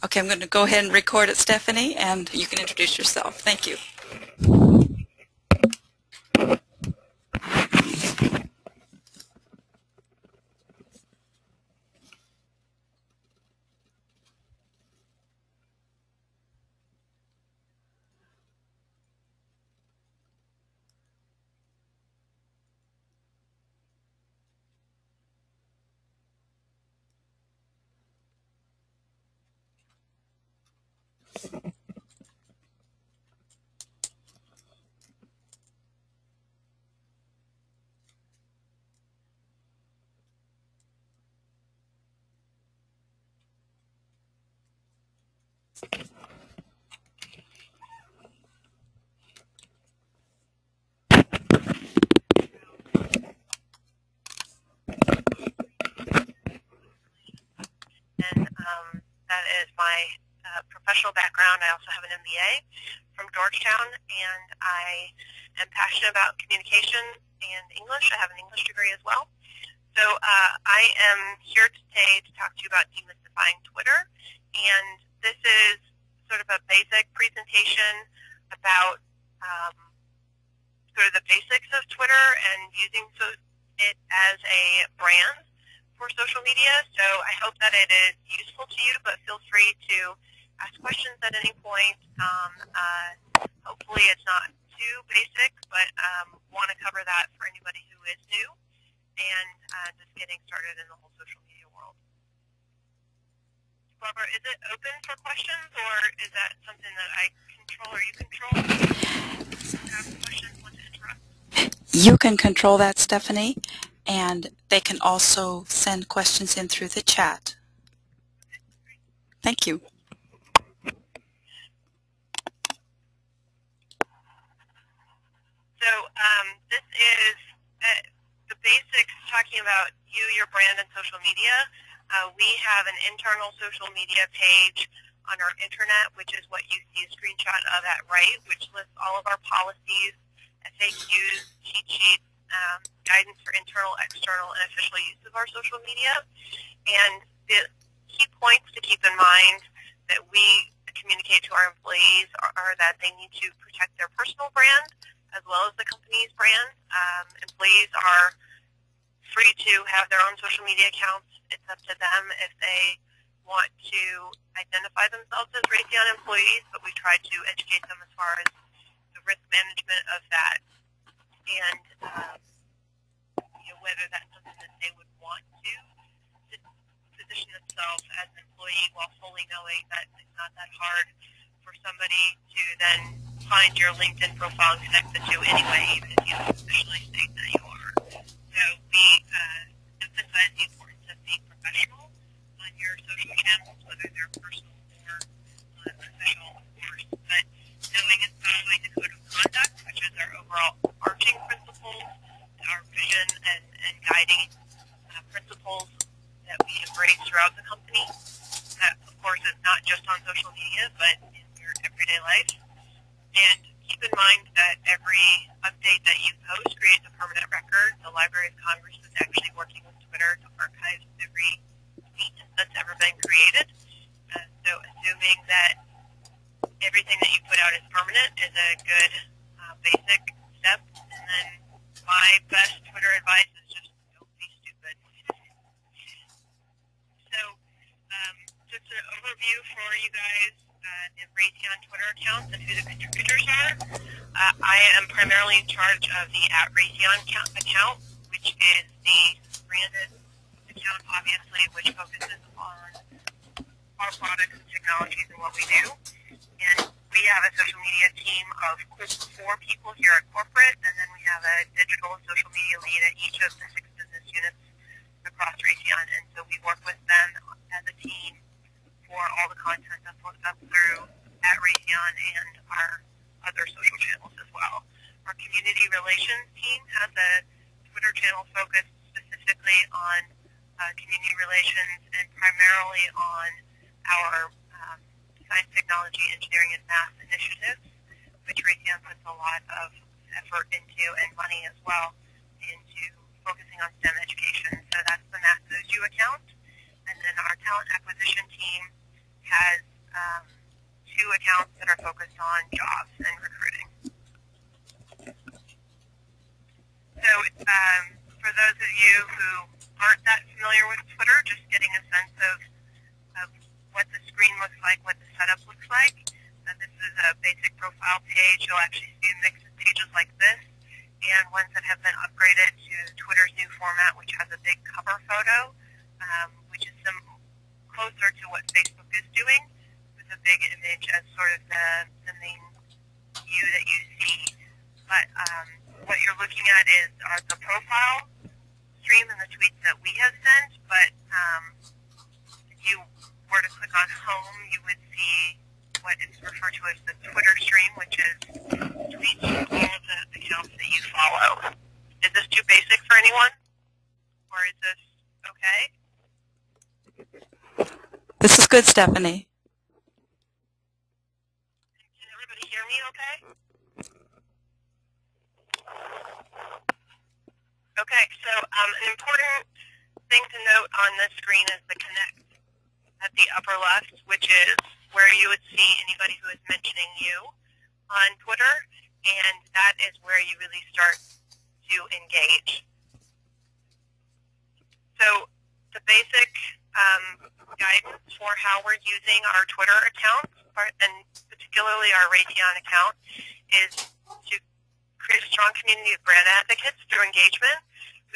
Okay, I'm going to go ahead and record it, Stephanie, and you can introduce yourself. Thank you. And that is my professional background. I also have an MBA from Georgetown, and I am passionate about communication and English. I have an English degree as well. So I am here today to talk to you about demystifying Twitter, and this is sort of a basic presentation about sort of the basics of Twitter and using it as a brand for social media. So I hope that it is useful to you, but feel free to ask questions at any point. Hopefully it's not too basic, but want to cover that for anybody who is new and just getting started in the whole social media world. Barbara, is it open for questions, or is that something that I control or you control? Have questions, want to interrupt? You can control that, Stephanie, and they can also send questions in through the chat. Thank you. So this is the basics talking about you, your brand, and social media. We have an internal social media page on our internet, which is what you see a screenshot of at right, which lists all of our policies, FAQs, cheat sheets, guidance for internal, external, and official use of our social media. And the key points to keep in mind that we communicate to our employees are that they need to protect their personal brand as well as the company's brand. Employees are free to have their own social media accounts. It's up to them if they want to identify themselves as Raytheon employees, but we try to educate them as far as the risk management of that and whether that's something that they would want to position themselves as an employee while fully knowing that it's not that hard for somebody to then find your LinkedIn profile and connect the two anyway, even if you officially state that you are. So we emphasize the importance of being professional on your social channels, whether they're personal or official, of course. But knowing and following the code of conduct, which is our overall arching principles, our vision and guiding principles that we embrace throughout the company. That, of course, is not just on social media, but in your everyday life. And keep in mind that every update that you post creates a permanent record. The Library of Congress is actually working with Twitter to archive every tweet that's ever been created. So assuming that everything that you put out is permanent is a good basic step. And then my best Twitter advice is just don't be stupid. So just an overview for you guys. The Raytheon Twitter accounts and who the contributors are. I am primarily in charge of the @Raytheon account, which is the branded account, obviously, which focuses on our products and technologies and what we do. And we have a social media team of 4 people here at corporate, and then we have a digital and social media lead at each of the 6 business units across Raytheon. And so we work with them as a team for all the content that's looked up through @Raytheon and our other social channels as well. Our community relations team has a Twitter channel focused specifically on community relations and primarily on our science, technology, engineering, and math initiatives, which Raytheon puts a lot of effort into and money as well into focusing on STEM education. So that's the Math Moves You account. And then our talent acquisition team has two accounts that are focused on jobs and recruiting. So for those of you who aren't that familiar with Twitter, just getting a sense of what the screen looks like, what the setup looks like. This is a basic profile page. You'll actually see a mix of pages like this and ones that have been upgraded to Twitter's new format, which has a big cover photo, which is some closer to what Facebook is doing, with a big image as sort of the main view that you see. But what you're looking at are the profile stream and the tweets that we have sent, but if you were to click on home, you would see what is referred to as the Twitter stream, which is tweets from all of the accounts that you follow. Is this too basic for anyone? Or is this okay? This is good, Stephanie. Can everybody hear me okay? Okay, so an important thing to note on this screen is the connect at the upper left, which is where you would see anybody who is mentioning you on Twitter, and that is where you really start to engage. So the basic guidance for how we're using our Twitter accounts, and particularly our Raytheon account, is to create a strong community of brand advocates through engagement.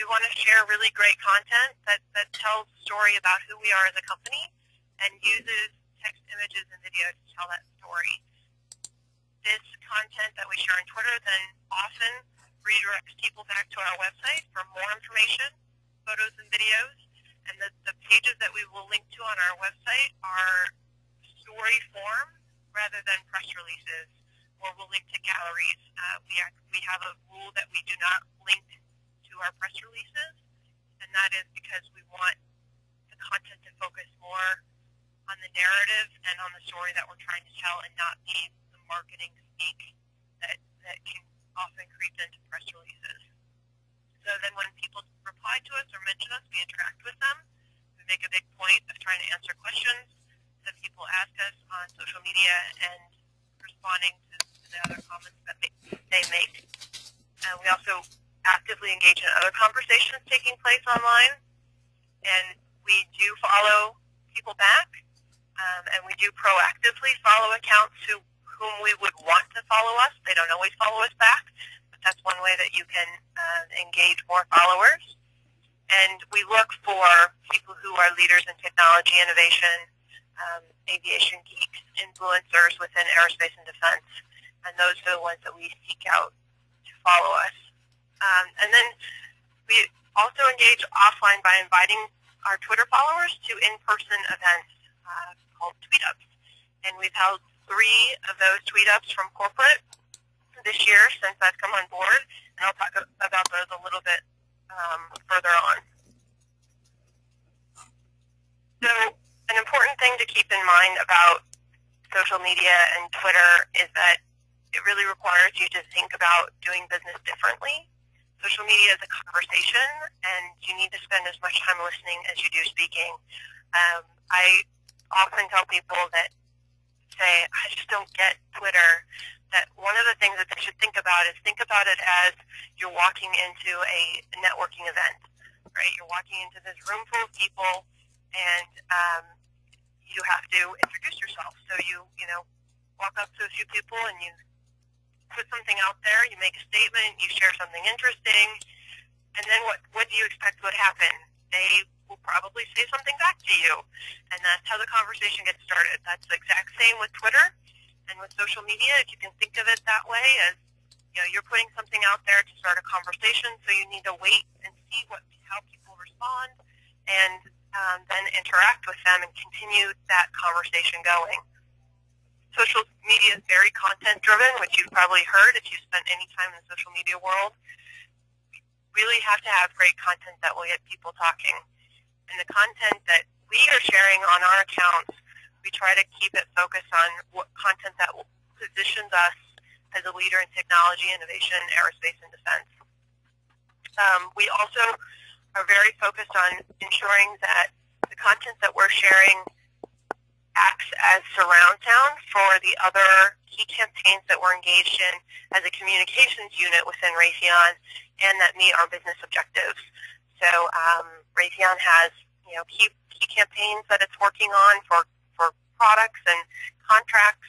We want to share really great content that tells a story about who we are as a company and uses text, images, and video to tell that story. This content that we share on Twitter then often redirects people back to our website for more information, photos and videos, and the pages that we will link to on our website are story form rather than press releases, or we'll link to galleries. We have a rule that we do not link to our press releases, and that is because we want the content to focus more on the narrative and on the story that we're trying to tell, and not be the marketing speak that can often creep into press releases. So then when people reply to us or mention us, we interact with them. We make a big point of trying to answer questions that people ask us on social media and responding to the other comments that they make. We also actively engage in other conversations taking place online, and we do follow people back, and we do proactively follow accounts whom we would want to follow us. They don't always follow us back, but that's one way that you can engage more followers. And we look for people who are leaders in technology innovation, aviation geeks, influencers within aerospace and defense, and those are the ones that we seek out to follow us. And then we also engage offline by inviting our Twitter followers to in-person events called Tweetups. And we've held 3 of those Tweetups from corporate this year since I've come on board, and I'll talk about those a little bit further on. So an important thing to keep in mind about social media and Twitter is that it really requires you to think about doing business differently. Social media is a conversation, and you need to spend as much time listening as you do speaking. I often tell people that say, I just don't get Twitter, that one of the things that they should think about is think about it as you're walking into a networking event, right? You're walking into this room full of people, and you have to introduce yourself. So you walk up to a few people and you put something out there, you make a statement, you share something interesting, and then what do you expect would happen? They will probably say something back to you, and that's how the conversation gets started. That's the exact same with Twitter and with social media. If you can think of it that way, as you're putting something out there to start a conversation, so you need to wait and see how people respond, and then interact with them and continue that conversation going. Social media is very content-driven, which you've probably heard if you've spent any time in the social media world. We really have to have great content that will get people talking. And the content that we are sharing on our accounts, we try to keep it focused on what content that positions us as a leader in technology, innovation, aerospace, and defense. We also are very focused on ensuring that the content that we're sharing acts as surround sound for the other key campaigns that we're engaged in as a communications unit within Raytheon and that meet our business objectives. So Raytheon has key campaigns that it's working on for products and contracts,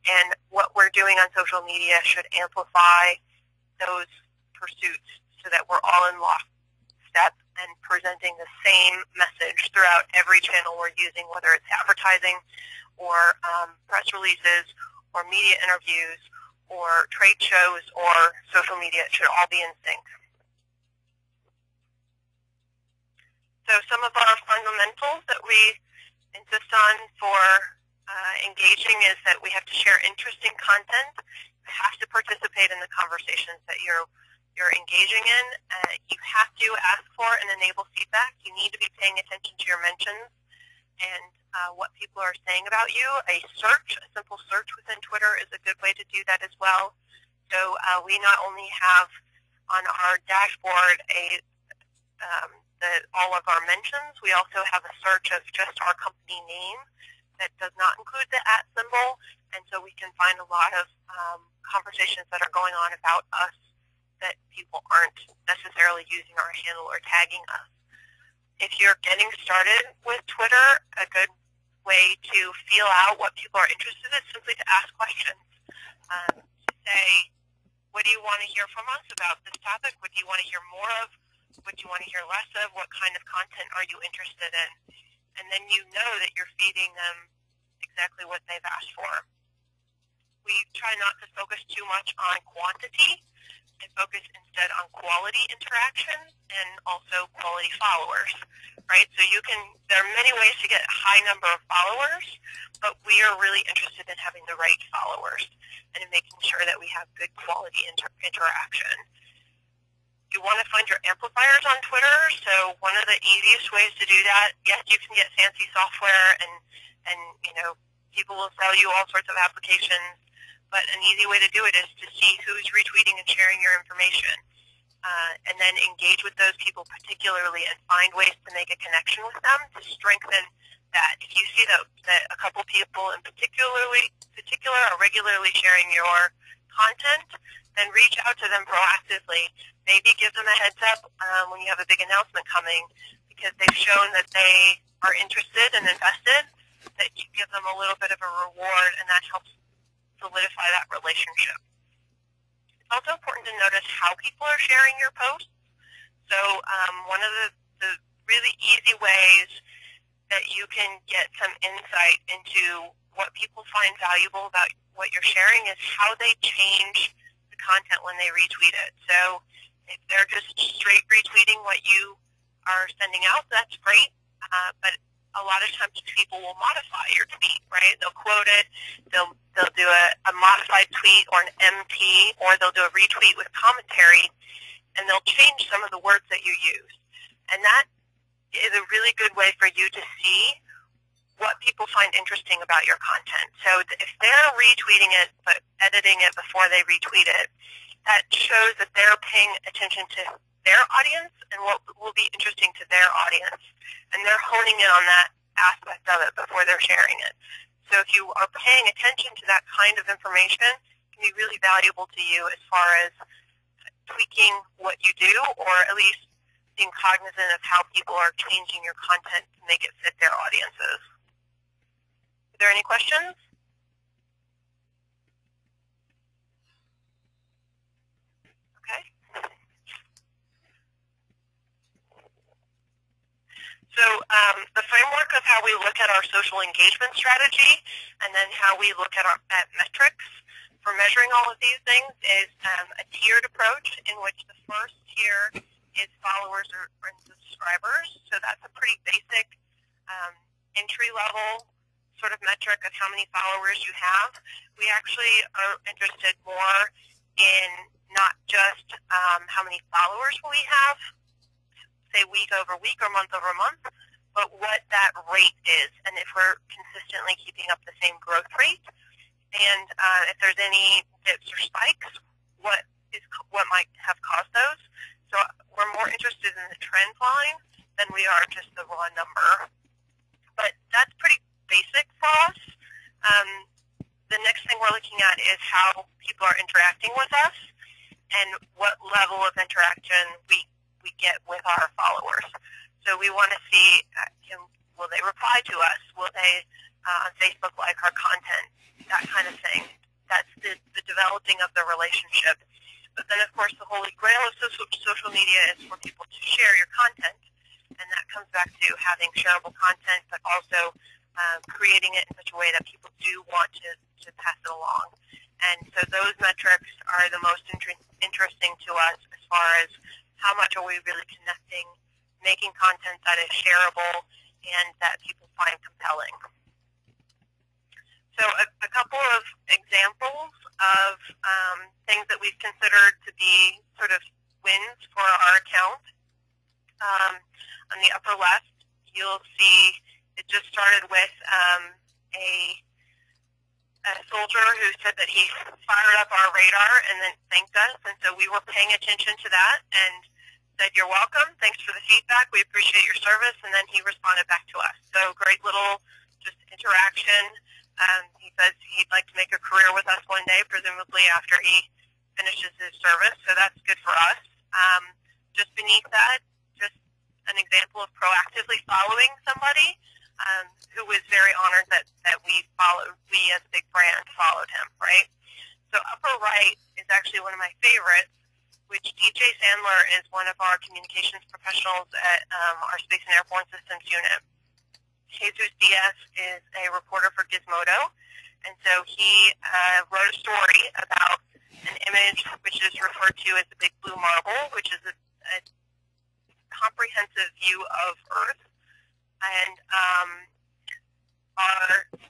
and what we're doing on social media should amplify those pursuits so that we're all in lockstep and presenting the same message throughout every channel we're using, whether it's advertising or press releases or media interviews or trade shows or social media. It should all be in sync. So some of our fundamentals that we insist on for engaging is that we have to share interesting content. You have to participate in the conversations that you're engaging in. You have to ask for and enable feedback. You need to be paying attention to your mentions and what people are saying about you. A simple search within Twitter is a good way to do that as well. So we not only have on our dashboard all of our mentions, we also have a search of just our company name that does not include the @ symbol, and so we can find a lot of conversations that are going on about us that people aren't necessarily using our handle or tagging us. If you're getting started with Twitter, a good way to feel out what people are interested in is simply to ask questions. To say, what do you want to hear from us about this topic? What do you want to hear more of? What do you want to hear less of? What kind of content are you interested in? And then you know that you're feeding them exactly what they've asked for. We try not to focus too much on quantity and focus instead on quality interactions and also quality followers, right? So there are many ways to get a high number of followers, but we are really interested in having the right followers and in making sure that we have good quality interaction. You want to find your amplifiers on Twitter, so one of the easiest ways to do that, yes, you can get fancy software and people will sell you all sorts of applications, but an easy way to do it is to see who's retweeting and sharing your information, and then engage with those people particularly and find ways to make a connection with them to strengthen that. If you see that a couple people in particular are regularly sharing your content, then reach out to them proactively. Maybe give them a heads up when you have a big announcement coming, because they've shown that they are interested and invested, that you give them a little bit of a reward, and that helps solidify that relationship. It's also important to notice how people are sharing your posts. So one of the really easy ways that you can get some insight into what people find valuable about what you're sharing is how they change the content when they retweet it. So if they're just straight retweeting what you are sending out, that's great, but a lot of times people will modify your tweet, right? They'll quote it, they'll do a modified tweet or an MT, or they'll do a retweet with commentary, and they'll change some of the words that you use. And that is a really good way for you to see what people find interesting about your content. So if they're retweeting it but editing it before they retweet it, that shows that they're paying attention to their audience and what will be interesting to their audience. And they're honing in on that aspect of it before they're sharing it. So if you are paying attention to that kind of information, it can be really valuable to you as far as tweaking what you do, or at least being cognizant of how people are changing your content to make it fit their audiences. Are there any questions? Okay. So the framework of how we look at our social engagement strategy and then how we look at metrics for measuring all of these things is a tiered approach, in which the first tier is followers or subscribers. So that's a pretty basic entry-level sort of metric of how many followers you have. We actually are interested more in not just how many followers we have, say week over week or month over month, but what that rate is, and if we're consistently keeping up the same growth rate, and if there's any dips or spikes, what might have caused those. So we're more interested in the trend line than we are just the raw number. But that's pretty basic for us. The next thing we're looking at is how people are interacting with us and what level of interaction we get with our followers. So we want to see, will they reply to us? Will they on Facebook like our content? That kind of thing. That's the developing of the relationship. But then, of course, the holy grail of social media is for people to share your content. And that comes back to having shareable content, but also creating it in such a way that people do want to pass it along. And so those metrics are the most interesting to us as far as how much are we really connecting, making content that is shareable and that people find compelling. So a couple of examples of things that we've considered to be sort of wins for our account. On the upper left, you'll see it just started with a soldier who said that he fired up our radar and then thanked us, and so we were paying attention to that and said, "You're welcome, thanks for the feedback, we appreciate your service," and then he responded back to us. So great little just interaction. He says he'd like to make a career with us one day, presumably after he finishes his service, so that's good for us. Just beneath that, just an example of proactively following somebody who was very honored that we as a big brand followed him, right? So upper right is actually one of my favorites, which DJ Sandler is one of our communications professionals at our Space and Airborne Systems unit. Jesus Diaz is a reporter for Gizmodo, and so he wrote a story about an image which is referred to as the Big Blue Marble, which is a comprehensive view of Earth. And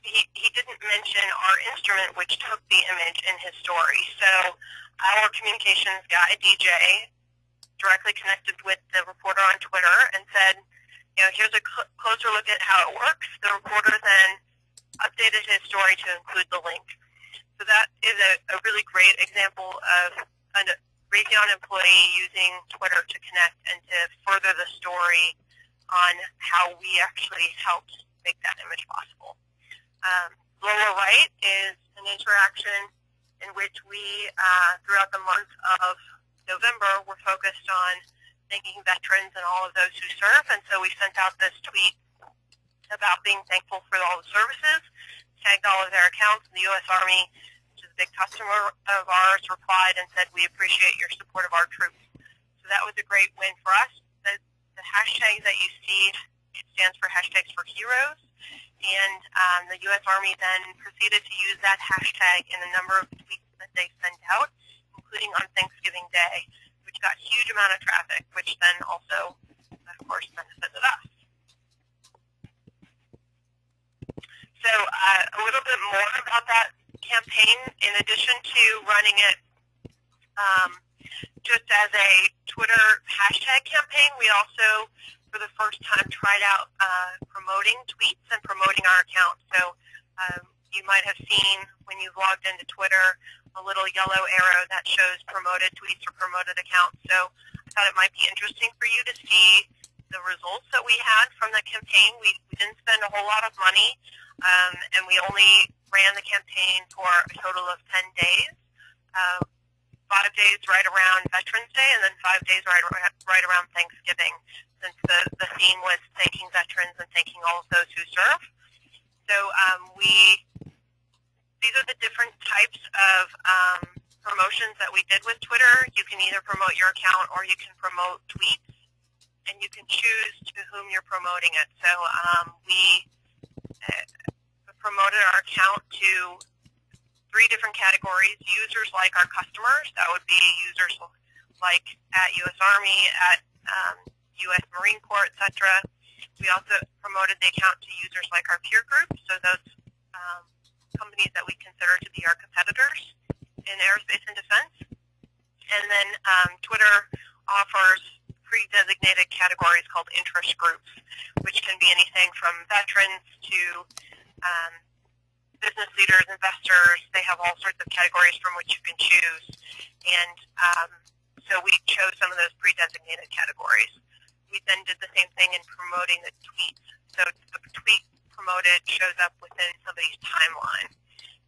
he didn't mention our instrument which took the image in his story. So our communications guy, DJ, directly connected with the reporter on Twitter and said, here's a closer look at how it works. The reporter then updated his story to include the link. So that is a really great example of a Raytheon employee using Twitter to connect and to further the story on how we actually helped make that image possible. Lower right is an interaction in which we, throughout the month of November, were focused on thanking veterans and all of those who serve, and so we sent out this tweet about being thankful for all the services, tagged all of their accounts, and the U.S. Army, which is a big customer of ours, replied and said, "We appreciate your support of our troops." So that was a great win for us. The hashtag that you see, it stands for Hashtags for Heroes, and the U.S. Army then proceeded to use that hashtag in a number of tweets that they sent out, including on Thanksgiving Day, which got a huge amount of traffic, which then also, of course, benefited us. So a little bit more about that campaign. In addition to running it just as a Twitter hashtag campaign, we also, for the first time, tried out promoting tweets and promoting our account. So you might have seen when you've logged into Twitter a little yellow arrow that shows promoted tweets or promoted accounts. So I thought it might be interesting for you to see the results that we had from the campaign. We didn't spend a whole lot of money, and we only ran the campaign for a total of 10 days. 5 days right around Veterans Day, and then 5 days right around Thanksgiving, since the theme was thanking veterans and thanking all of those who serve. So these are the different types of promotions that we did with Twitter. You can either promote your account or you can promote tweets, and you can choose to whom you're promoting it. So we promoted our account to 3 different categories: users like our customers, that would be users like at U.S. Army, at U.S. Marine Corps, etc. We also promoted the account to users like our peer group, so those companies that we consider to be our competitors in aerospace and defense. And then Twitter offers pre-designated categories called interest groups, which can be anything from veterans to business leaders, investors. They have all sorts of categories from which you can choose. And so we chose some of those pre-designated categories. We then did the same thing in promoting the tweets. So the tweet promote it shows up within somebody's timeline.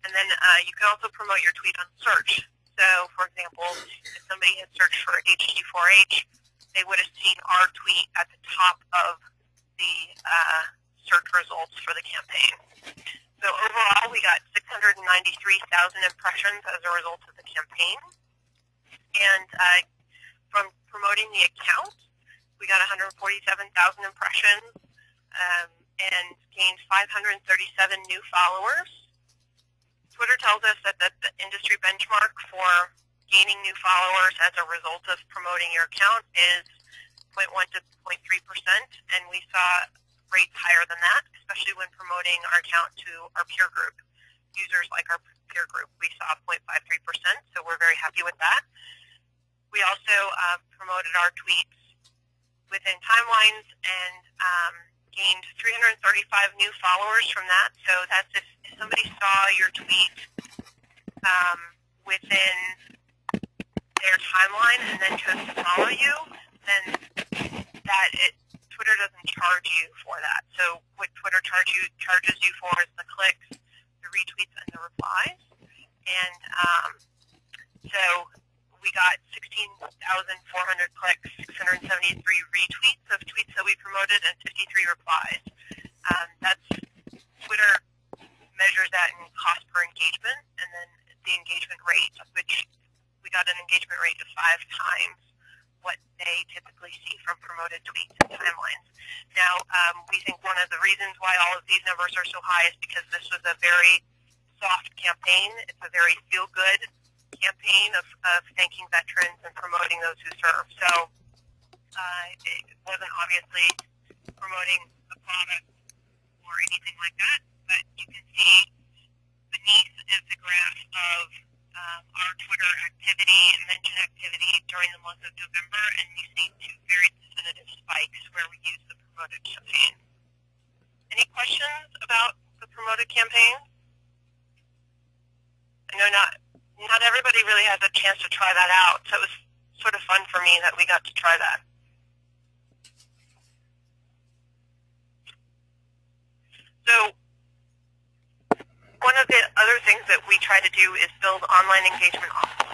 And then you can also promote your tweet on search. So, for example, if somebody had searched for HT4H, they would have seen our tweet at the top of the search results for the campaign. So overall, we got 693,000 impressions as a result of the campaign. And from promoting the account, we got 147,000 impressions and gained 537 new followers. Twitter tells us that the industry benchmark for gaining new followers as a result of promoting your account is 0.1 to 0.3%, and we saw rates higher than that, especially when promoting our account to our peer group, users like our peer group. We saw 0.53%, so we're very happy with that. We also promoted our tweets within timelines and gained 335 new followers from that. So that's if somebody saw your tweet within their timeline and then chose to follow you, then Twitter doesn't charge you for that. So what Twitter charges you for is the clicks, the retweets, and the replies. And so we got 16,400 clicks, 673 retweets of tweets that we promoted, and 53 replies. That's Twitter measures that in cost per engagement, and then the engagement rate, which we got an engagement rate of 5 times what they typically see from promoted tweets and timelines. Now, we think one of the reasons why all of these numbers are so high is because this was a very soft campaign. It's a very feel-good campaign of thanking veterans and promoting those who serve. So it wasn't obviously promoting a product or anything like that, but you can see beneath is the graph of our Twitter activity and mention activity during the month of November, and you see 2 very definitive spikes where we use the promoted campaign. Any questions about the promoted campaign? I know not everybody really has a chance to try that out, so it was sort of fun for me that we got to try that. So one of the other things that we try to do is build online engagement offline.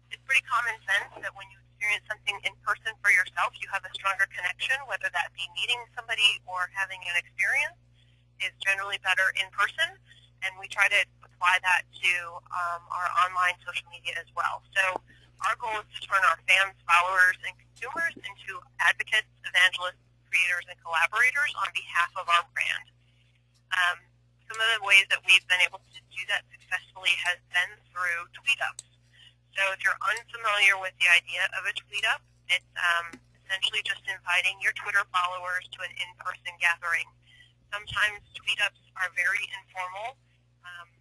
It's pretty common sense that when you experience something in person for yourself, you have a stronger connection, whether that be meeting somebody or having an experience is generally better in person, and we try to apply that to our online social media as well. So our goal is to turn our fans, followers, and consumers into advocates, evangelists, creators, and collaborators on behalf of our brand. Some of the ways that we've been able to do that successfully has been through Tweetups. So if you're unfamiliar with the idea of a Tweetup, it's essentially just inviting your Twitter followers to an in-person gathering. Sometimes Tweetups are very informal.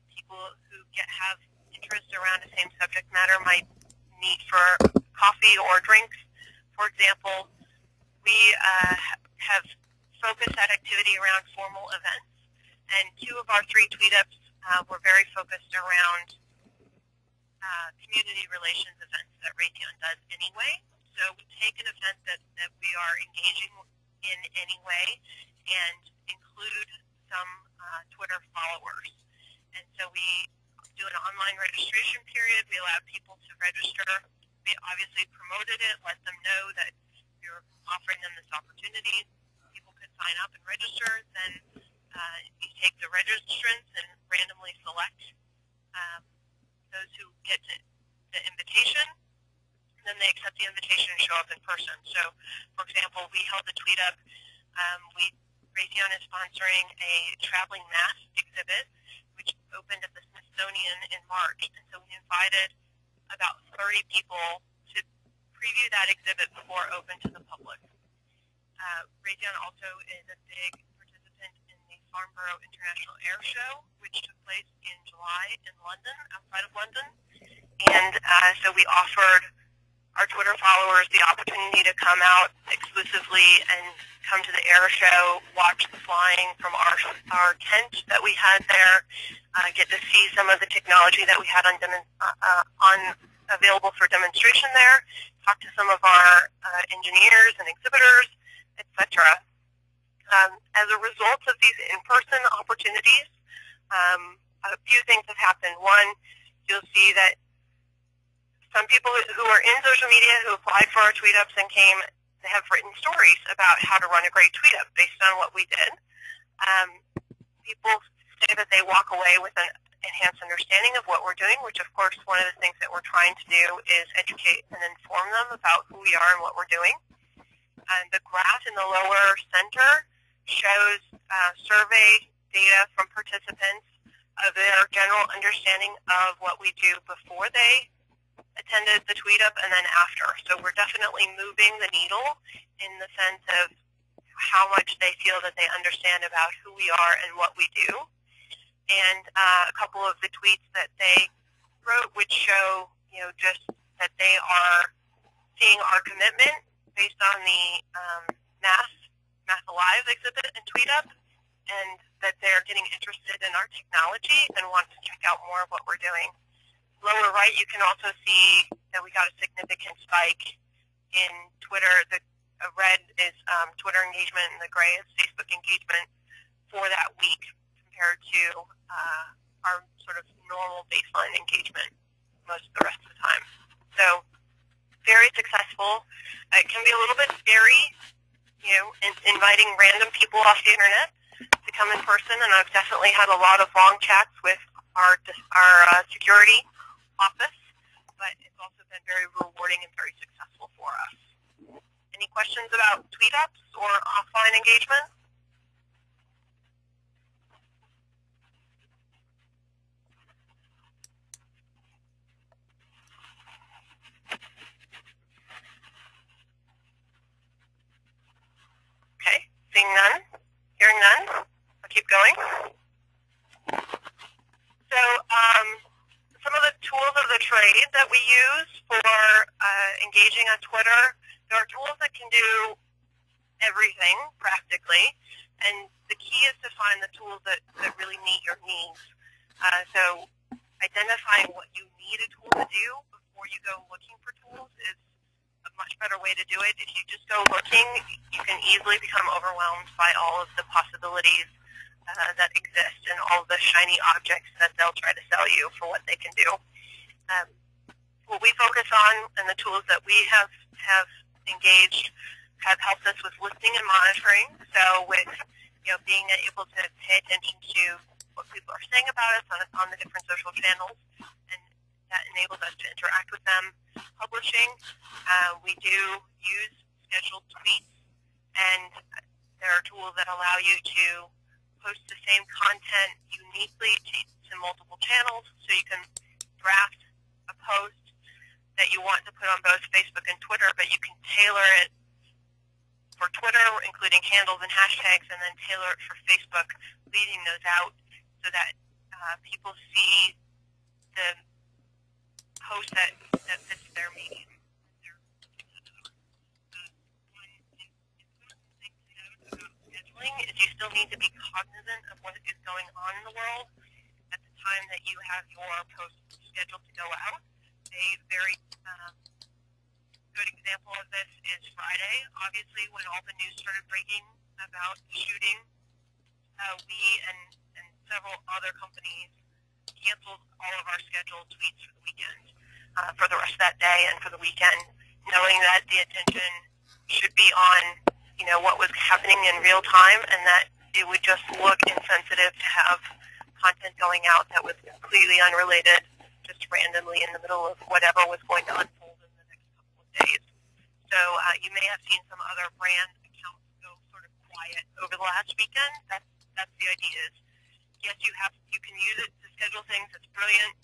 People who have interest around the same subject matter might meet for coffee or drinks. For example, we have focused that activity around formal events. And 2 of our 3 Tweetups were very focused around community relations events that Raytheon does anyway. So we take an event that we are engaging in anyway and include some Twitter followers. And so we do an online registration period. We allow people to register. We obviously promoted it, let them know that you're offering them this opportunity. People could sign up and register. Then you take the registrants and randomly select those who get the invitation. Then they accept the invitation and show up in person. So, for example, we held a Tweetup. Raytheon is sponsoring a traveling math exhibit, which opened at the Smithsonian in March. And so we invited about 30 people to preview that exhibit before open to the public. Raytheon also is a big participant in the Farnborough International Air Show, which took place in July in London, outside of London. And so we offered our Twitter followers the opportunity to come out exclusively and come to the air show, watch the flying from our tent that we had there, get to see some of the technology that we had on available for demonstration there, talk to some of our engineers and exhibitors, etc. As a result of these in-person opportunities, a few things have happened. One, you'll see that some people who are in social media who applied for our Tweetups and came have written stories about how to run a great Tweetup based on what we did. People say that they walk away with an enhanced understanding of what we're doing, which of course one of the things that we're trying to do is educate and inform them about who we are and what we're doing. The graph in the lower center shows survey data from participants of their general understanding of what we do before they attended the Tweetup and then after. So we're definitely moving the needle in the sense of how much they feel that they understand about who we are and what we do. And a couple of the tweets that they wrote would show, just that they are seeing our commitment based on the Math Alive exhibit and Tweetup, and that they're getting interested in our technology and want to check out more of what we're doing. Lower right, you can also see that we got a significant spike in Twitter. The red is Twitter engagement, and the gray is Facebook engagement for that week compared to our sort of normal baseline engagement most of the rest of the time. So very successful. It can be a little bit scary, inviting random people off the internet to come in person, and I've definitely had a lot of long chats with our security office, but it's also been very rewarding and very successful for us. Any questions about Tweetups or offline engagement? Okay, seeing none, hearing none, I'll keep going. So some of the tools of the trade that we use for engaging on Twitter, there are tools that can do everything practically, and the key is to find the tools that really meet your needs. So identifying what you need a tool to do before you go looking for tools is a much better way to do it. If you just go looking, you can easily become overwhelmed by all of the possibilities that exist and all the shiny objects that they'll try to sell you for what they can do. What we focus on and the tools that we have engaged have helped us with listening and monitoring. So with being able to pay attention to what people are saying about us on the different social channels, and that enables us to interact with them. Publishing, we do use scheduled tweets, and there are tools that allow you to post the same content uniquely to multiple channels, so you can draft a post that you want to put on both Facebook and Twitter, but you can tailor it for Twitter, including handles and hashtags, and then tailor it for Facebook, leaving those out so that people see the post that fits their medium. Is you still need to be cognizant of what is going on in the world at the time that you have your post scheduled to go out. A very good example of this is Friday. Obviously, when all the news started breaking about the shooting, we and several other companies canceled all of our scheduled tweets for the weekend, for the rest of that day and for the weekend, knowing that the attention should be on what was happening in real time, and that it would just look insensitive to have content going out that was completely unrelated, just randomly in the middle of whatever was going to unfold in the next couple of days. So you may have seen some other brand accounts go sort of quiet over the last weekend. That's the idea. Is yes, you can use it to schedule things. It's brilliant.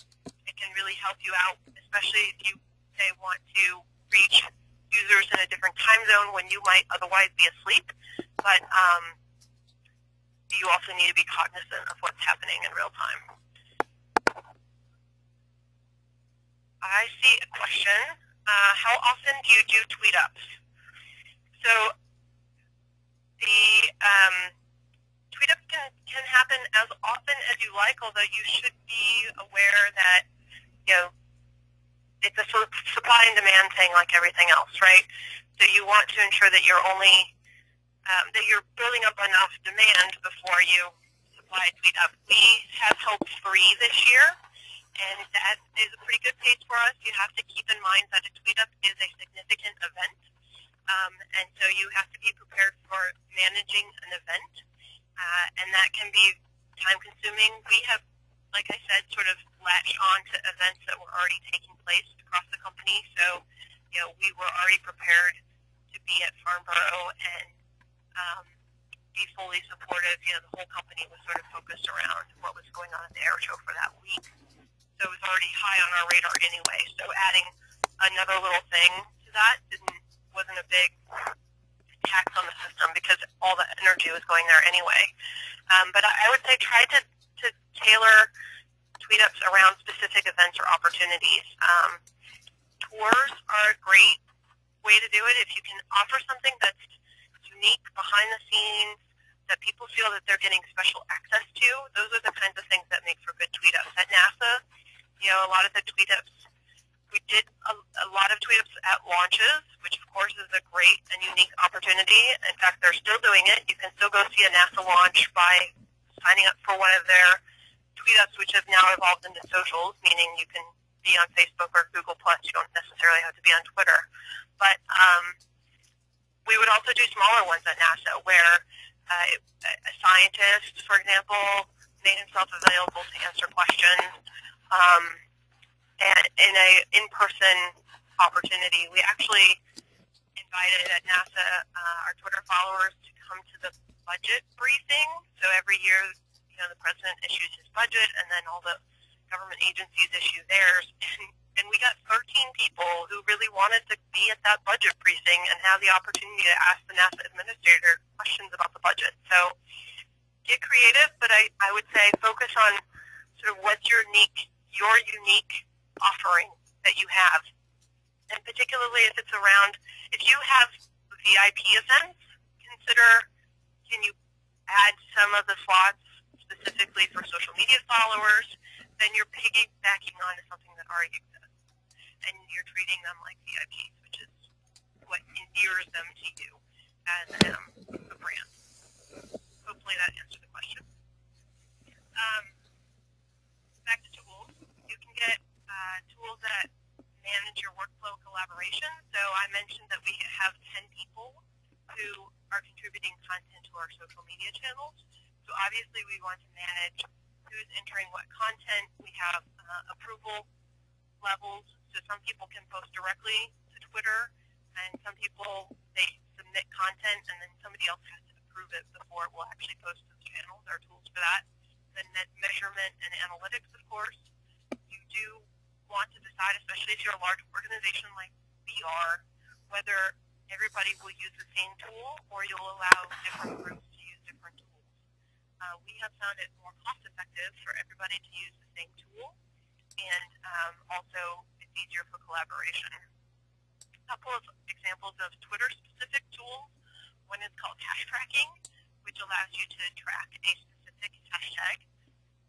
It can really help you out, especially if you say want to reach users in a different time zone when you might otherwise be asleep. But you also need to be cognizant of what's happening in real time. I see a question. How often do you do Tweetups? So the Tweetups can happen as often as you like, although you should be aware that it's a sort of supply and demand thing like everything else, right? So you want to ensure that you're only that you're building up enough demand before you supply Tweetup. We have held 3 this year, and that is a pretty good pace for us. You have to keep in mind that a Tweetup is a significant event, and so you have to be prepared for managing an event, and that can be time-consuming. We have, like I said, sort of latched on to events that were already taking place across the company, so we were already prepared to be at Farnborough and be fully supportive. The whole company was sort of focused around what was going on at the air show for that week. So it was already high on our radar anyway. So adding another little thing to that wasn't a big tax on the system because all the energy was going there anyway. But I would say try to tailor Tweetups around specific events or opportunities. Tours are a great way to do it. If you can offer something that's unique, behind the scenes, that people feel that they're getting special access to, those are the kinds of things that make for good Tweetups. At NASA, a lot of the Tweetups, we did a lot of Tweetups at launches, which of course is a great and unique opportunity. In fact, they're still doing it. You can still go see a NASA launch by signing up for one of their Tweetups, which have now evolved into socials, meaning you can be on Facebook or Google+. You don't necessarily have to be on Twitter. But we would also do smaller ones at NASA where a scientist, for example, made himself available to answer questions. And in an in-person opportunity, we actually invited at NASA our Twitter followers to come to the budget briefing. So every year, the president issues his budget, and then all the government agencies issue theirs. And we got 13 people who really wanted to be at that budget briefing and have the opportunity to ask the NASA administrator questions about the budget. So get creative, but I would say focus on sort of what's your unique offering that you have. And particularly if it's around, if you have VIP events, consider, can you add some of the slots specifically for social media followers? Then you're piggybacking onto something that already exists. And you're treating them like VIPs, which is what endears them to you as a brand. Hopefully that answered the question. Back to tools. You can get tools that manage your workflow collaboration. So I mentioned that we have 10 people who are contributing content to our social media channels. So obviously we want to manage who's entering what content. We have approval levels. So some people can post directly to Twitter, and some people, they submit content, and then somebody else has to approve it before it will actually post to the channel. There are tools for that. Then measurement and analytics, of course. You do want to decide, especially if you're a large organization like we are, whether everybody will use the same tool or you'll allow different groups to use different tools. We have found it more cost-effective for everybody to use the same tool, and also it's easier for collaboration. A couple of examples of Twitter-specific tools. One is called hash tracking, which allows you to track a specific hashtag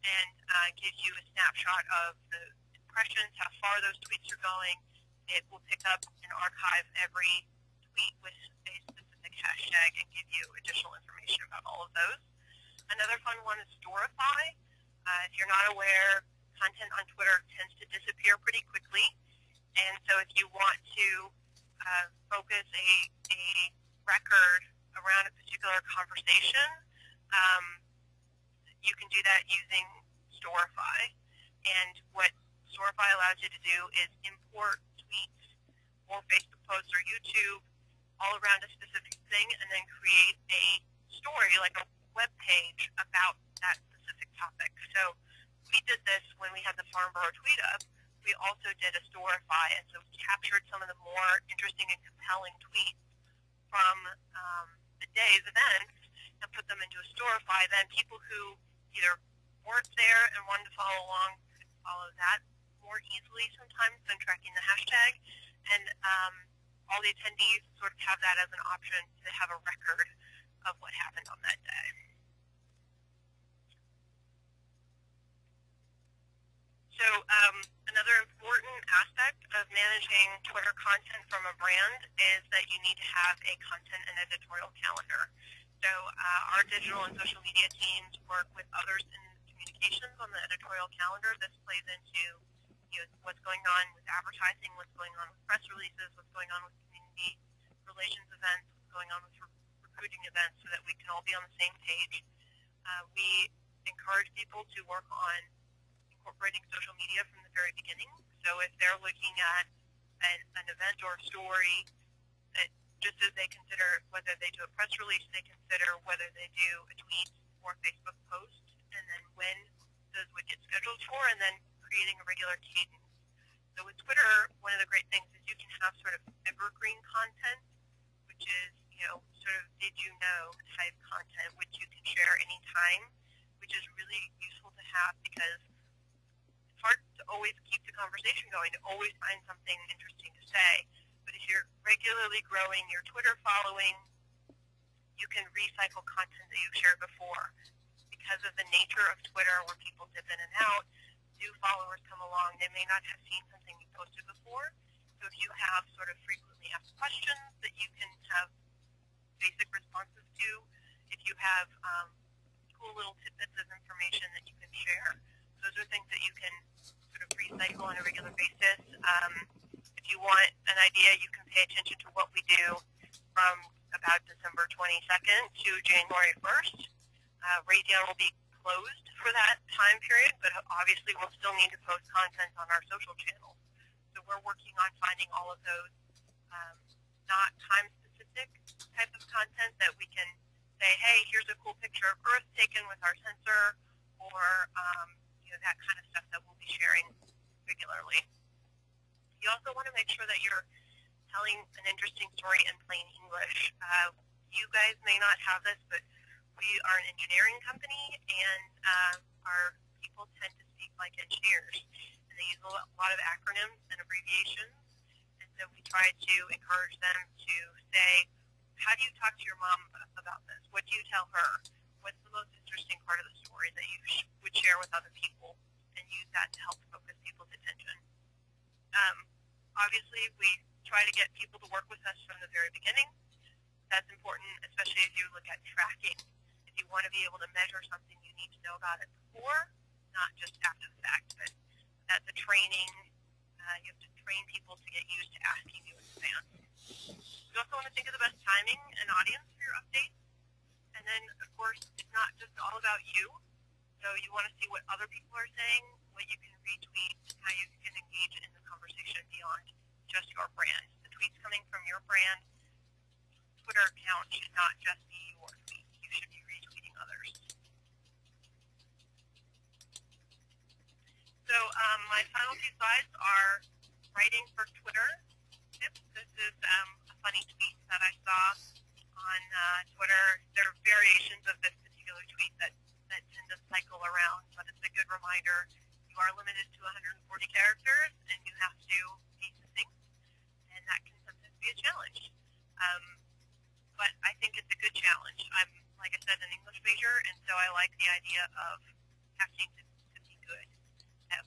and gives you a snapshot of the impressions, how far those tweets are going. It will pick up and archive every tweet with a specific hashtag and give you additional information about all of those. Another fun one is Storify. If you're not aware, content on Twitter tends to disappear pretty quickly. And so if you want to focus a record around a particular conversation, you can do that using Storify. And what Storify allows you to do is import tweets or Facebook posts or YouTube all around a specific thing and then create a story, like a web page about that specific topic. So we did this when we had the Farnborough Tweetup. We also did a Storify, and so we captured some of the more interesting and compelling tweets from the day's events and put them into a Storify. Then people who either weren't there and wanted to follow along could follow that more easily sometimes than tracking the hashtag. And all the attendees sort of have that as an option to have a record of what happened on that day. So another important aspect of managing Twitter content from a brand is that you need to have a content and editorial calendar. So our digital and social media teams work with others in communications on the editorial calendar. This plays into what's going on with advertising, what's going on with press releases, what's going on with community relations events, what's going on with recruiting events, so that we can all be on the same page. We encourage people to work on incorporating social media from the very beginning. So if they're looking at an event or a story, just as they consider whether they do a press release, they consider whether they do a tweet or a Facebook post, and then when those would get scheduled for, and then creating a regular cadence. So with Twitter, one of the great things is you can have sort of evergreen content, which is, sort of did you know type content, which you can share anytime, which is really useful to have because it's hard to always keep the conversation going, to always find something interesting to say. But if you're regularly growing your Twitter following, you can recycle content that you've shared before. Because of the nature of Twitter, where people dip in and out, new followers come along, they may not have seen something you posted before. So if you have sort of frequently asked questions that you can have basic responses to, if you have cool little tidbits of information that you can share, those are things that you can sort of recycle on a regular basis. If you want an idea, you can pay attention to what we do from about December 22nd to January 1st. Radeon will be closed for that time period, but obviously we'll still need to post content on our social channels. So we're working on finding all of those not time-specific type of content that we can say, hey, here's a cool picture of Earth taken with our sensor, or that kind of stuff that we'll be sharing regularly. You also want to make sure that you're telling an interesting story in plain English. You guys may not have this, but we are an engineering company, and our people tend to speak like engineers. And they use a lot of acronyms and abbreviations. And so we try to encourage them to say, how do you talk to your mom about this? What do you tell her? What's the most interesting part of the story that you would share with other people? And use that to help focus people's attention. Obviously, we try to get people to work with us from the very beginning. That's important, especially if you look at tracking. If you want to be able to measure something, you need to know about it before, not just after the fact. But that's a training. You have to train people to get used to asking you in advance. You also want to think of the best timing and audience for your updates. And then, of course, it's not just all about you. So you want to see what other people are saying, what you can retweet, how you can engage in the conversation beyond just your brand. The tweets coming from your brand Twitter account should not just be your tweet. You should be retweeting others. So my final few slides are writing for Twitter tips. This is a funny tweet that I saw on Twitter. There are variations of this particular tweet that tend to cycle around, but it's a good reminder. You are limited to 140 characters, and you have to be succinct, and that can sometimes be a challenge. But I think it's a good challenge. I'm, like I said, an English major, and so I like the idea of having to be good at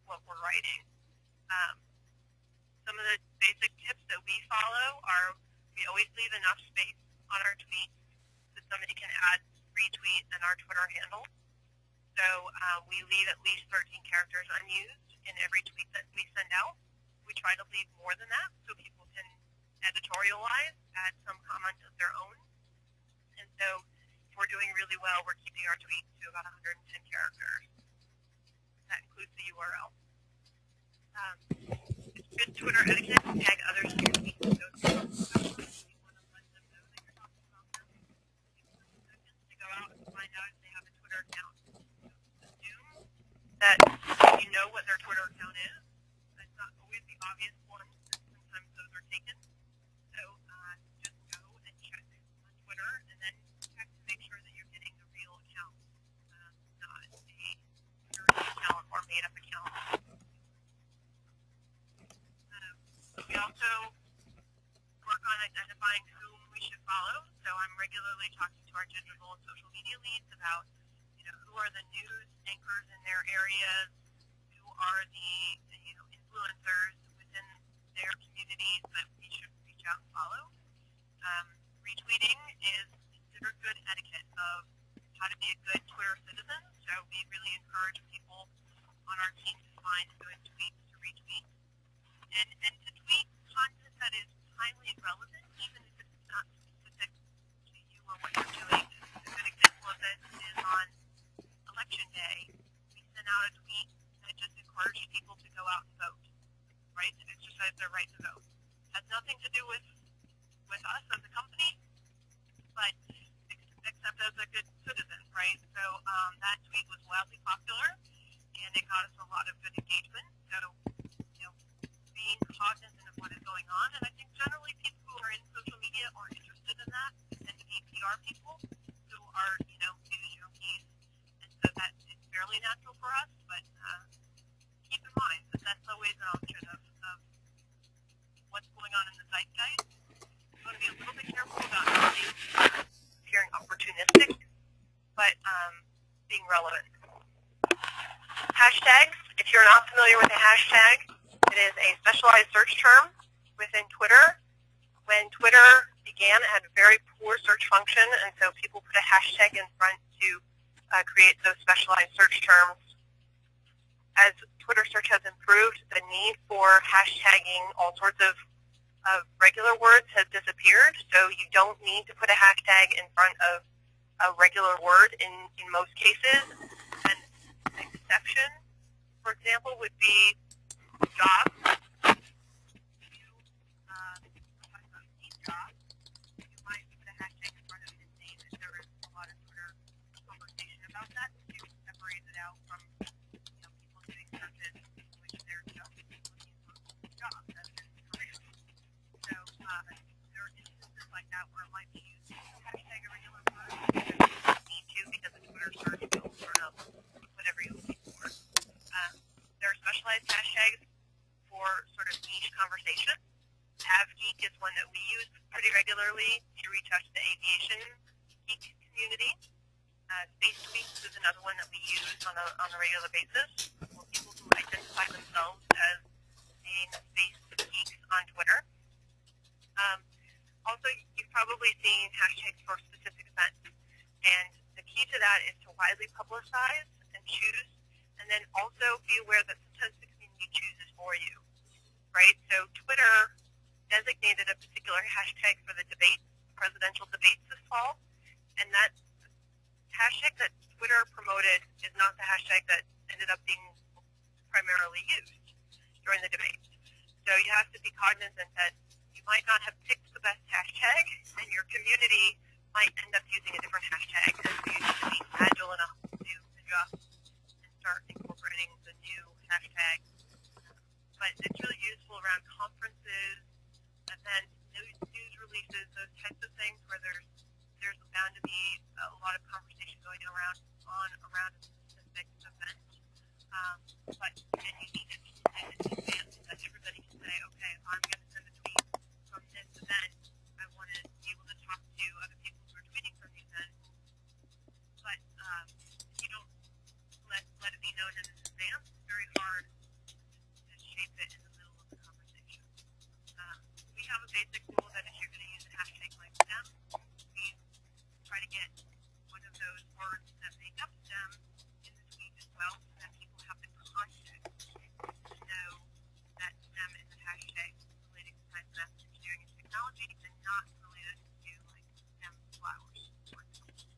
what we're writing. Some of the basic tips that we follow are we always leave enough space on our tweets so somebody can add retweet and our Twitter handle. So we leave at least 13 characters unused in every tweet that we send out. We try to leave more than that so people can editorialize, add some comment of their own. And so if we're doing really well, we're keeping our tweets to about 110 characters. That includes the URL. It's good Twitter etiquette to tag others in your tweets. So you want to let them know that you're talking about them. To go out and find out if they have a Twitter account. Assume that you know what their Twitter account is. That's not always the obvious one. Sometimes those are taken. So just go and check on Twitter and then check to make sure that you're getting a real account, not a Twitter account or made-up account. We also work on identifying whom we should follow. So I'm regularly talking to our digital and social media leads about, who are the news anchors in their areas, who are the influencers within their communities that we should reach out and follow. Retweeting is considered good etiquette of how to be a good Twitter citizen. So we really encourage people on our team to find good tweets to retweet and to tweet content that is timely and relevant, even if it's not specific to you or what you're doing. A good example of this is on Election Day. We sent out a tweet that just encouraged people to go out and vote, right, to exercise their right to vote. Has nothing to do with us as a company, but except as a good citizen, right? So that tweet was wildly popular, and it got us a lot of good engagement. So, being cognizant of what is going on, and I think generally people who are in social media are interested in that, and PR people who are, news junkies, and so that is fairly natural for us, but keep in mind that that's always an option of what's going on in the zeitgeist. You want to be a little bit careful about not appearing opportunistic, but being relevant. Hashtags, if you're not familiar with a hashtag, it is a specialized search term within Twitter. When Twitter began, it had a very poor search function, and so people put a hashtag in front to create those specialized search terms. As Twitter search has improved, the need for hashtagging all sorts of regular words has disappeared, so you don't need to put a hashtag in front of a regular word in most cases. An exception, for example, would be jobs. If you talk about Steve Jobs, you might put a hashtag in front of his name, and there is a lot of Twitter conversation about that to separate it out from people doing searches in which they're just looking for jobs as in careers. So there are instances like that where it might be used to hashtag a regular word, but you don't need to because the Twitter search will turn up whatever you're looking for. There are specialized hashtags for sort of niche conversation. AvGeek is one that we use pretty regularly to reach out to the aviation geek community. Space Tweets is another one that we use on a regular basis for people who identify themselves as being space geeks on Twitter. Also, you've probably seen hashtags for specific events, and the key to that is to widely publicize and choose, and then also be aware that sometimes the community chooses for you, right? So Twitter designated a particular hashtag for the debate, presidential debates this fall, and that hashtag that Twitter promoted is not the hashtag that ended up being primarily used during the debate. So you have to be cognizant that you might not have picked the best hashtag, and your community might end up using a different hashtag, and so you need to be agile enough to adjust and start incorporating the new hashtag. But it's really useful around conferences, events, news releases, those types of things where there's bound to be a lot of conversation going around a specific event. But then you need to plan it in advance so that everybody can say, okay, if I'm going to send a tweet from this event, I want to be able to talk to other people who are tweeting from the event. But if you don't let it be known in advance, it's very hard to shape it in the middle of the conversation. We have a basic rule that if you're going to use a hashtag like STEM, we try to get one of those words that make up STEM in the tweet as well, so that people have the context to know that STEM is a hashtag relating to science, math, engineering, and technology, and not related to like STEM flowers, for example.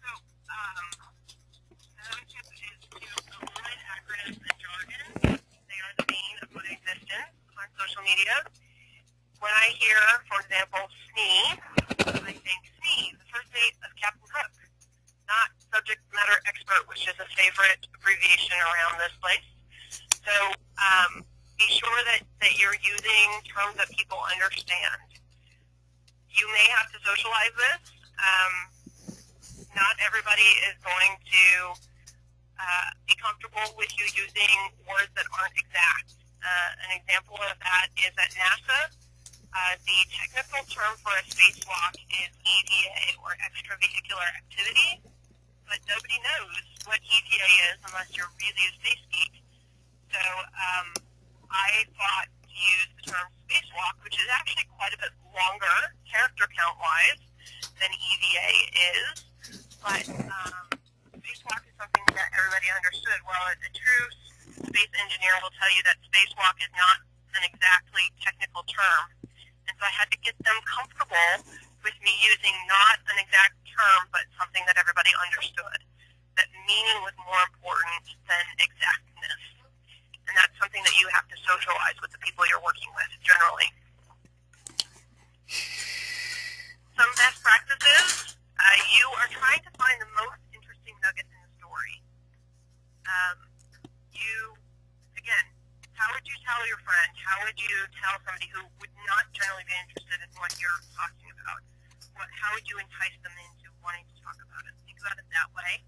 So, another tip is to avoid acronyms and jargon. They are the bane of good existence on social media. When I hear, for example, SNE, I think SNE, the first date of Captain Hook, not subject matter expert, which is a favorite abbreviation around this place. So be sure that you're using terms that people understand. You may have to socialize this. Not everybody is going to be comfortable with you using words that aren't exact. An example of that is at NASA. The technical term for a spacewalk is EVA, or extravehicular activity, but nobody knows what EVA is unless you're really a space geek. So I thought to use the term spacewalk, which which is actually quite a bit longer, character count-wise, than EVA is. But spacewalk is something that everybody understood. Well, a true space engineer will tell you that spacewalk is not an exactly technical term. And so I had to get them comfortable with me using not an exact term, but something that everybody understood. That meaning was more important than exactness. And that's something that you have to socialize with the people you're working with, generally. Some best practices, you are trying to find the most interesting nuggets in the story. Again, how would you tell your friend? How would you tell somebody who would not generally be interested in what you're talking about? How would you entice them into wanting to talk about it? Think about it that way.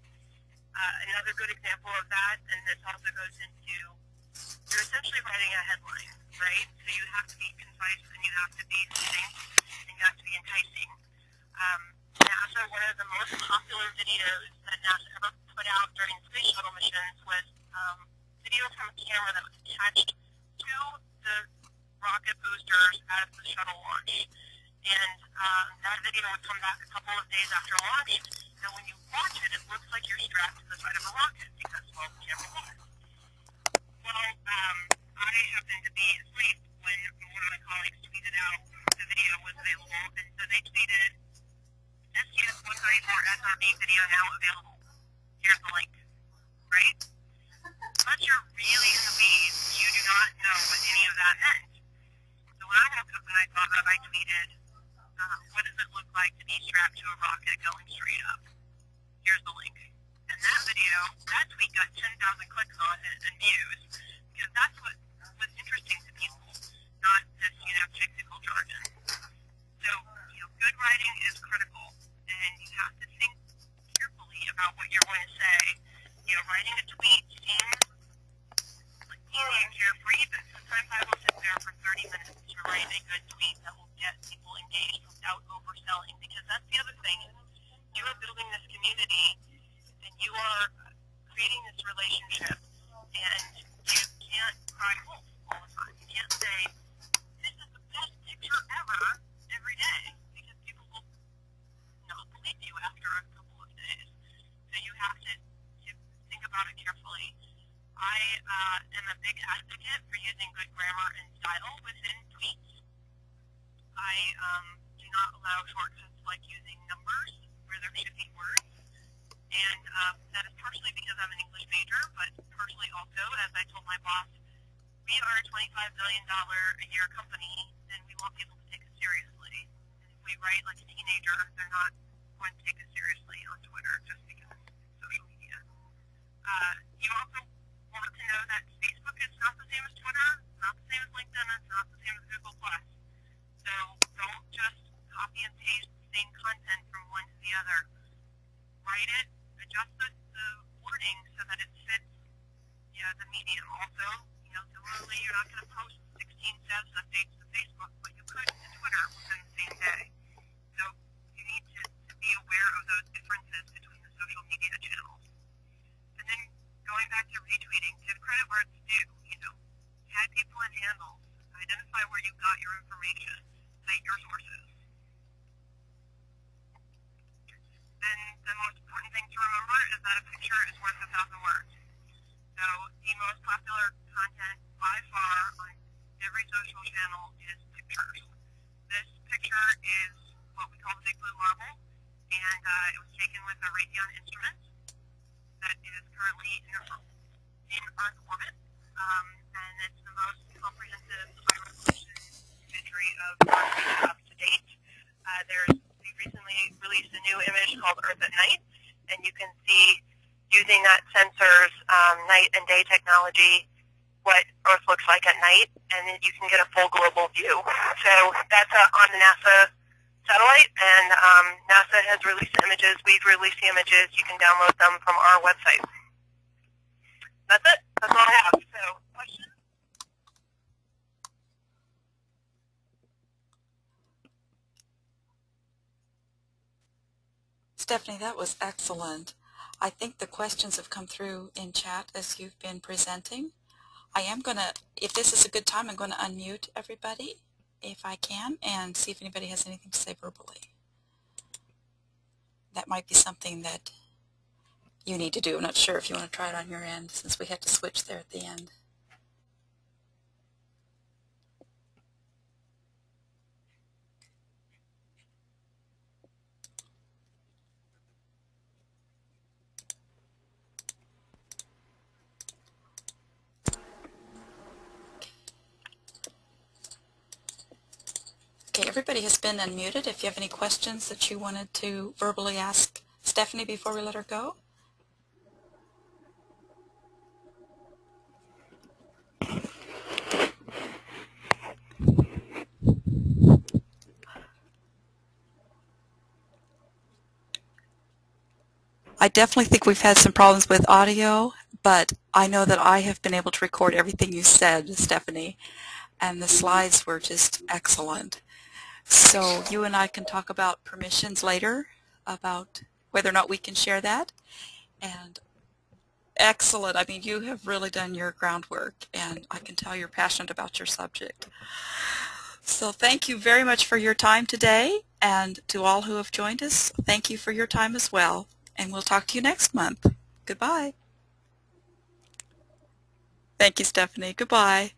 Another good example of that, and this also goes into, you're essentially writing a headline, right? So you have to be concise and you have to be succinct and you have to be enticing. NASA, one of the most popular videos that NASA ever put out during space shuttle missions was video from a camera that was attached to the rocket boosters as the shuttle launched. And that video would come back a couple of days after launch, and when you watch it, it looks like you're strapped to the side of a rocket because, well, the camera was. Well, I happened to be asleep when one of my colleagues tweeted out the video was available, and so they tweeted, STS-134 SRB video now available. Here's the link, right? Unless you're really in the weeds, you do not know what any of that meant. So when I woke up and I saw that, I tweeted, what does it look like to be strapped to a rocket going straight up? Here's the link. And that video, that tweet got 10,000 clicks on it and views, because that's what was interesting to people, not this, technical jargon. So, good writing is critical, and you have to think carefully about what you're going to say. Writing a tweet seems like easy and carefree, but sometimes I will sit there for 30 minutes to write a good tweet that will get people engaged without overselling, because that's the other thing. You are building this community, and you are creating this relationship, and you can't cry wolf all the time. You can't say, this is the best picture ever every day, because people will not believe you after a couple of days. So you have to think about it carefully. I am a big advocate for using good grammar and style within tweets. I do not allow shortcuts like using numbers where there should be words. And that is partially because I'm an English major, but partially also, as I told my boss, we are a $25 billion a year company, and we want people to take us seriously. And if we write like a teenager, they're not going to take us seriously on Twitter just because it's social media. You also want to know that Facebook is not the same as Twitter, not the same as LinkedIn, it's not the same as Google+. So don't just copy and paste the same content from one to the other. Write it, adjust the wording so that it fits the medium. Also, similarly, you're not going to post 16 status updates to Facebook, but you could to Twitter within the same day. So you need to be aware of those differences between the social media channels. And then going back to retweeting, give credit where it's due. Tag people in handles. Identify where you got your information. Cite your sources. And the most important thing to remember is that a picture is worth 1,000 words. So the most popular content by far on every social channel is pictures. This picture is what we call the Big Blue Marble, and it was taken with a Raytheon instrument that is currently in Earth orbit, and it's the most comprehensive high-resolution imagery of Earth up to date. We recently released a new image called Earth at Night, and you can see, using that sensor's night and day technology, what Earth looks like at night, and then you can get a full global view. So that's on the NASA satellite, and NASA has released the images. We've released the images. You can download them from our website. That's it. That's all I have. So, questions? Stephanie, that was excellent. I think the questions have come through in chat as you've been presenting. I am going to, if this is a good time, I'm going to unmute everybody if I can and see if anybody has anything to say verbally. That might be something that you need to do. I'm not sure if you want to try it on your end since we had to switch there at the end. Okay, everybody has been unmuted. If you have any questions that you wanted to verbally ask Stephanie before we let her go. I definitely think we've had some problems with audio, but I know that I have been able to record everything you said, Stephanie, and the slides were just excellent. So you and I can talk about permissions later, about whether or not we can share that. And excellent. I mean, you have really done your groundwork, and I can tell you're passionate about your subject. So thank you very much for your time today, and to all who have joined us, thank you for your time as well. And we'll talk to you next month. Goodbye. Thank you, Stephanie. Goodbye.